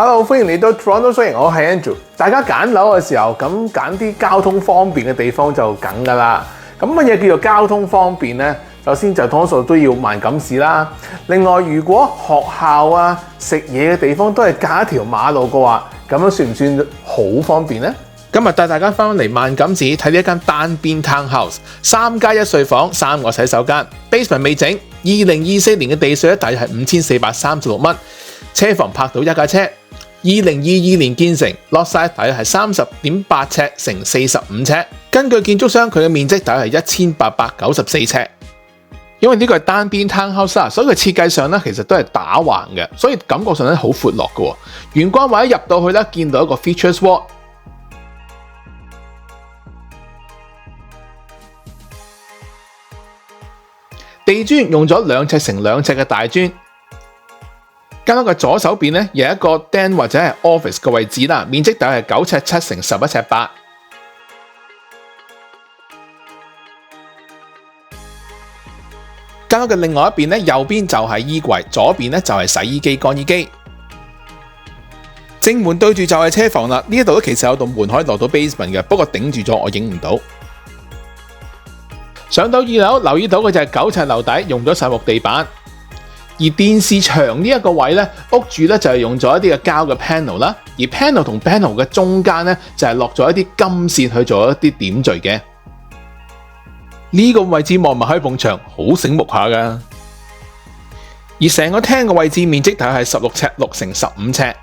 Hello， 歡迎嚟到 Toronto 雖然我係 Andrew。大家揀樓嘅時候，咁揀啲交通方便嘅地方就梗㗎啦。咁乜嘢叫做交通方便呢？首先就多數都要萬錦市啦。另外，如果學校啊、食嘢嘅地方都係隔一條馬路嘅話，咁樣算唔算好方便呢？今日帶大家翻嚟萬錦市睇呢一間單邊 townhouse， 3+1睡房，3個洗手間 ，basement 未整。2024年嘅地稅大約係5436蚊，車房泊到一架車。2022年建成 ，lot size 大約係30.8尺乘45尺。根據建築商，佢嘅面積大約係1894尺。因為呢個係單邊 townhouse 所以佢設計上咧其實都係打橫嘅，所以感覺上咧好闊落嘅。玄關位一入到去咧，見到一個 features wall。地磚用咗2尺乘2尺嘅大磚。間屋嘅左手邊咧有一個 den 或者係 office 嘅位置啦，面積大約係9尺7乘11尺8。間屋嘅另外一邊咧，右邊就係衣櫃，左邊咧就係洗衣機、乾衣機。正門對住就係車房啦，呢一度咧其實有道門可以落到 basement 嘅，不過頂住咗我影唔到。上到2樓，留意到嘅就係9尺樓底，用咗實木地板。而電視牆呢一個位咧，屋主咧就係用咗一啲嘅膠嘅 panel 啦，而 panel 同 panel 嘅中間咧就係落咗一啲金線去做一啲點綴嘅。呢個位置望埋開埲牆，好醒目下㗎。而成個廳嘅位置面積大概係16尺6乘15尺。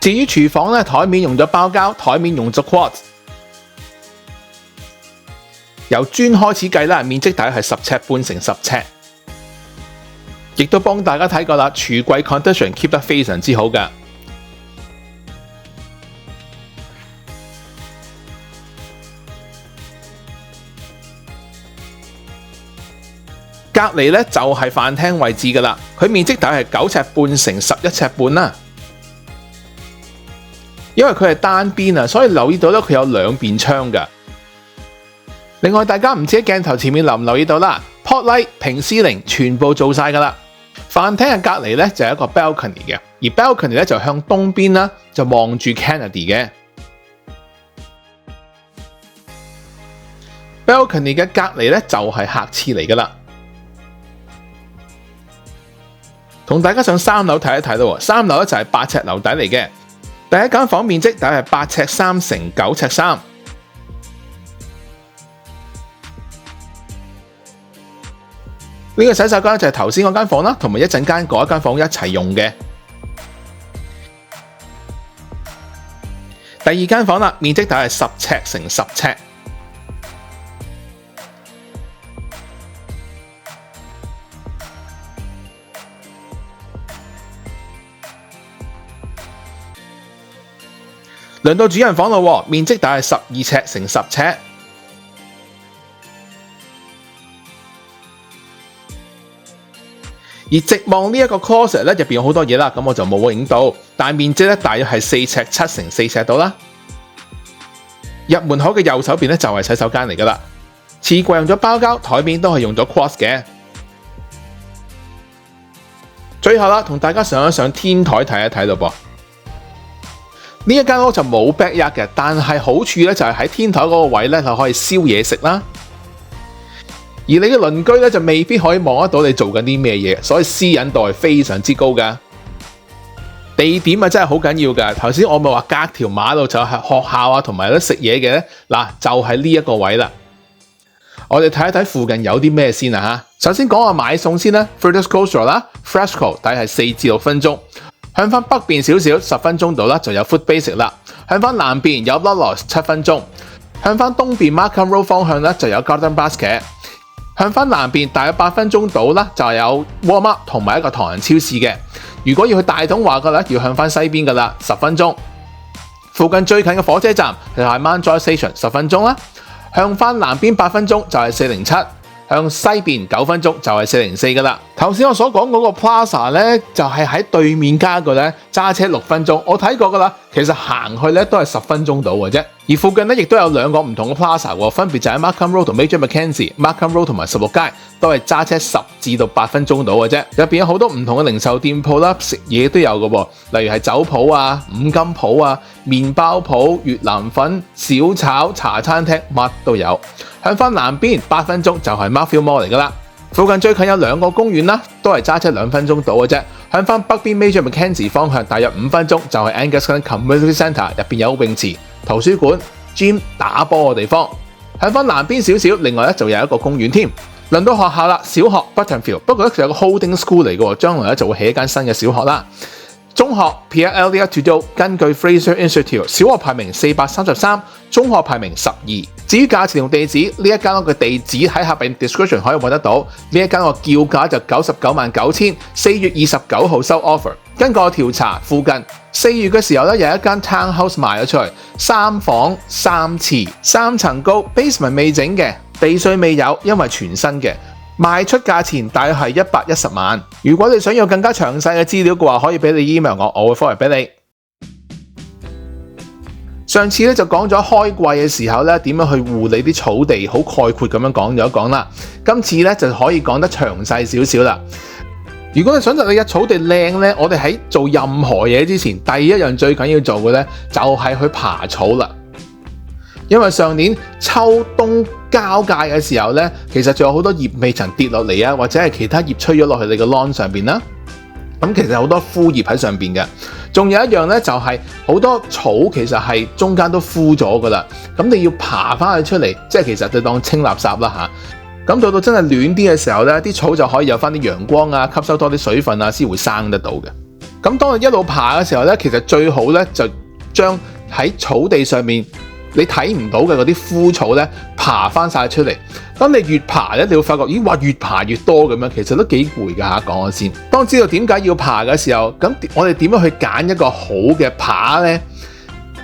至於廚房咧，台面用咗包膠，台面用咗 quartz。由磚開始計啦，面積大概係10尺半乘10尺。亦都幫大家睇過啦，櫥櫃 condition keep 得非常之好㗎。隔離咧就係飯廳位置㗎啦，佢面積大概係9尺半乘11尺半啦。因為佢係單邊啊，所以留意到咧佢有2邊窗㗎。另外，大家唔知喺鏡頭前面留唔留意到啦 ，pot light、平司靈全部做晒㗎啦。飯廳嘅隔離咧就係一個 balcony 嘅，而 balcony 咧就向東邊啦，就望住 Kennedy 嘅。balcony 嘅隔離咧就係客廁嚟㗎啦。同大家上3樓睇一睇咯，3樓咧就係8尺樓底嚟嘅。第一間房面積大概係8尺3乘9尺3。呢個洗手間就係頭先嗰間房啦，同埋一陣間嗰一間房一齊用嘅。第二間房啦，面積大概係10尺乘10尺。輪到主人房咯，面積大概係12尺乘10尺。而直望呢一個 closet 咧，入邊有好多嘢啦，咁我就冇影到，但係面積咧大約係4尺7乘4尺到啦。入門口嘅右手邊咧就係洗手間嚟噶啦，廁櫃用咗包膠，台面都係用咗 quartz 嘅。最後啦，同大家上一上天台睇一睇咯噃。呢一間屋就冇 backyard 嘅，但係好處咧就係喺天台嗰個位咧就可以燒嘢食啦。而你嘅鄰居咧就未必可以望得到你做緊啲咩嘢，所以私隱度係非常之高㗎。地點啊真係好緊要㗎。頭先我咪話隔條馬路就係學校啊，同埋咧食嘢嘅嗱，就係呢一個位啦。我哋睇一睇附近有啲咩先啊嚇。首先講下買餸先啦 ，Fruit Coast 啦 ，Freshco 大概係4至6分鐘。向翻北邊少少10分鐘度啦，就有 Food Basic 啦。向翻南邊有 Loblaws 7分鐘。向翻東邊 Markham Road 方向咧就有 Garden Basket。向翻南邊大約8分鐘到啦，就有 Walmart 同埋一個唐人超市嘅。如果要去大東華嘅咧，要向翻西邊噶啦，10分鐘。附近最近嘅火車站就係 Mount Joy Station 10分鐘啦。向翻南邊8分鐘就係407。向西邊9分鐘就係404噶啦。頭先我所講嗰個 Plaza 咧，就係喺對面加個咧，揸車6分鐘。我睇過噶啦，其實行去咧都係10分鐘到嘅啫。而附近咧亦都有2個唔同嘅 Plaza 喎，分別就喺 Markham Road 同 Major Mackenzie。Markham Road 同埋16街都係揸車10至到8分鐘到嘅啫。入邊有好多唔同嘅零售店鋪啦，食嘢都有嘅喎，例如係酒鋪啊、五金鋪啊、麵包鋪、越南粉、小炒、茶餐廳，乜都有。向翻南邊8分鐘就係 Markfield Mall 嚟噶啦。附近最近有2個公園啦，都係揸車2分鐘到嘅啫。向翻北邊 Major Mackenzie 方向，大約5分鐘就係 Angus Glen Community Centre， 入邊有泳池、圖書館、gym 打波嘅地方。向翻南邊少少，另外咧就有一個公園添。輪到學校啦，小學 Buttonfield， 不過咧佢有個 holding school 嚟嘅，將來咧就會起一間新嘅小學啦。中學 Pierre Elliott Trudeau， 根據 Fraser Institute， 小學排名433，中學排名12。至於價錢同地址，呢一間屋嘅地址喺下邊 description 可以揾得到。呢一間屋叫價就999000， 4月29號收 offer。根據我調查，附近4月嘅時候咧有一間 townhouse 賣咗出去，3房3廁3層高 ，basement 未整嘅，地稅未有，因為全新嘅。賣出價錢大約係110萬。如果你想要更加詳細嘅資料嘅話，可以俾你 email 我會 forward 俾你。上次咧就講咗開季嘅時候咧點樣去護理啲草地，好概括咁樣講咗一講啦。今次咧就可以講得詳細少少啦。如果你想你嘅草地靚咧，我哋喺做任何嘢之前，第一樣最緊要做嘅咧就係去爬草啦。因為上年秋冬交界嘅時候咧，其實仲有好多葉未曾跌落嚟啊，或者係其他葉吹咗落去你個 lawn 上邊啦。咁其實好多枯葉喺上邊嘅。仲有一樣咧，就係好多草其實係中間都枯咗噶啦。咁你要爬翻佢出嚟，即係其實就當清垃圾啦嚇。咁到到真係暖啲嘅時候咧，啲草就可以有翻啲陽光啊，吸收多啲水分啊，先會生得到嘅。咁當你一路爬嘅時候咧，其實最好咧就將喺草地上面你睇唔到嘅嗰啲枯草咧，爬翻晒出嚟。當你越爬咧，你會發覺，咦，哇，越爬越多咁樣，其實都幾攰㗎嚇。講咗先，當知道點解要爬嘅時候，咁我哋點樣去揀一個好嘅耙咧？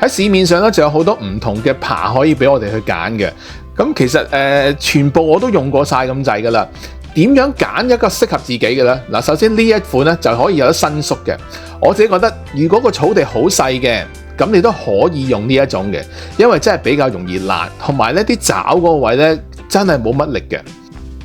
喺市面上咧就有好多唔同嘅耙可以俾我哋去揀嘅。咁其實全部我都用過晒咁滯㗎啦。點樣揀一個適合自己嘅咧？嗱，首先呢一款咧就可以有得伸縮嘅。我自己覺得，如果個草地好細嘅，咁你都可以用呢一種嘅，因為真係比較容易爛，同埋呢啲爪嗰個位咧真係冇乜力嘅。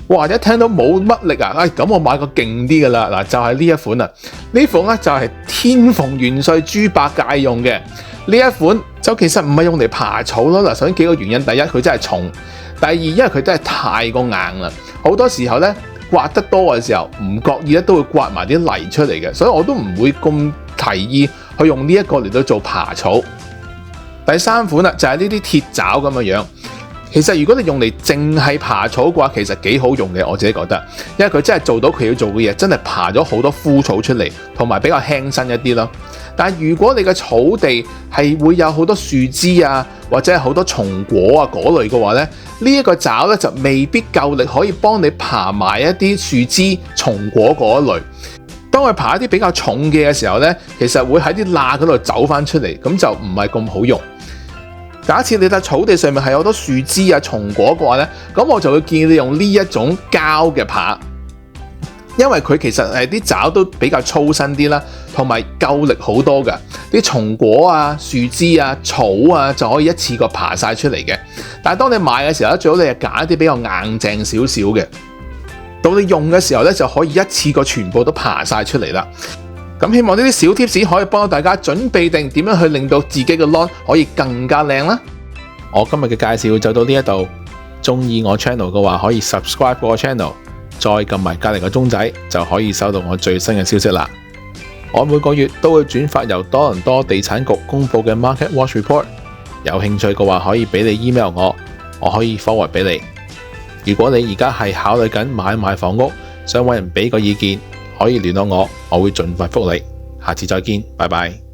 哇！一聽到冇乜力啊，咁我買個勁啲嘅啦，嗱就係呢一款啦。呢款咧就係天蓬元帥豬八戒用嘅呢一款，就其實唔係用嚟爬草咯。嗱，首先幾個原因，第一佢真係重，第二因為佢真係太過硬啦，好多時候咧刮得多嘅時候唔覺意咧都會刮埋啲泥出嚟嘅，所以我都唔會咁提議去用呢一個嚟到做爬草。第三款啦就係呢啲鐵爪咁嘅樣。其實如果你用嚟淨係爬草嘅話，其實幾好用嘅，我自己覺得，因為佢真係做到佢要做嘅嘢，真係爬咗好多枯草出嚟，同埋比較輕身一啲咯。但係如果你嘅草地係會有好多樹枝啊，或者係好多松果啊嗰類嘅話咧，呢一個爪咧就未必夠力可以幫你爬埋一啲樹枝、松果嗰類。當佢爬一啲比較重嘅時候咧，其實會喺啲罅嗰度走翻出嚟，咁就唔係咁好用。假設你睇草地上面係有好多樹枝啊、松果嘅話咧，咁我就會建議你用呢一種膠嘅耙，因為佢其實係啲爪都比較粗身啲啦，同埋夠力好多㗎。啲松果啊、樹枝啊、草啊就可以一次過爬晒出嚟嘅。但係當你買嘅時候咧，最好你係揀一啲比較硬淨少少嘅，到你用嘅時候咧就可以一次過全部都爬晒出嚟啦。咁希望呢啲小 tips 可以幫到大家準備定點樣去令到自己嘅 lawn 可以更加靚啦。我今日嘅介紹就到呢一度，中意我 channel 嘅話可以 subscribe 我 channel， 再撳埋隔離個鐘仔就可以收到我最新嘅消息啦。我每個月都會轉發由多倫多地產局公布嘅 Market Watch Report， 有興趣嘅話可以俾你 email 我可以 forward 俾你。如果你而家係考慮緊買賣房屋，想揾人俾個意見，可以聯絡我會盡快覆你。下次再見，拜拜。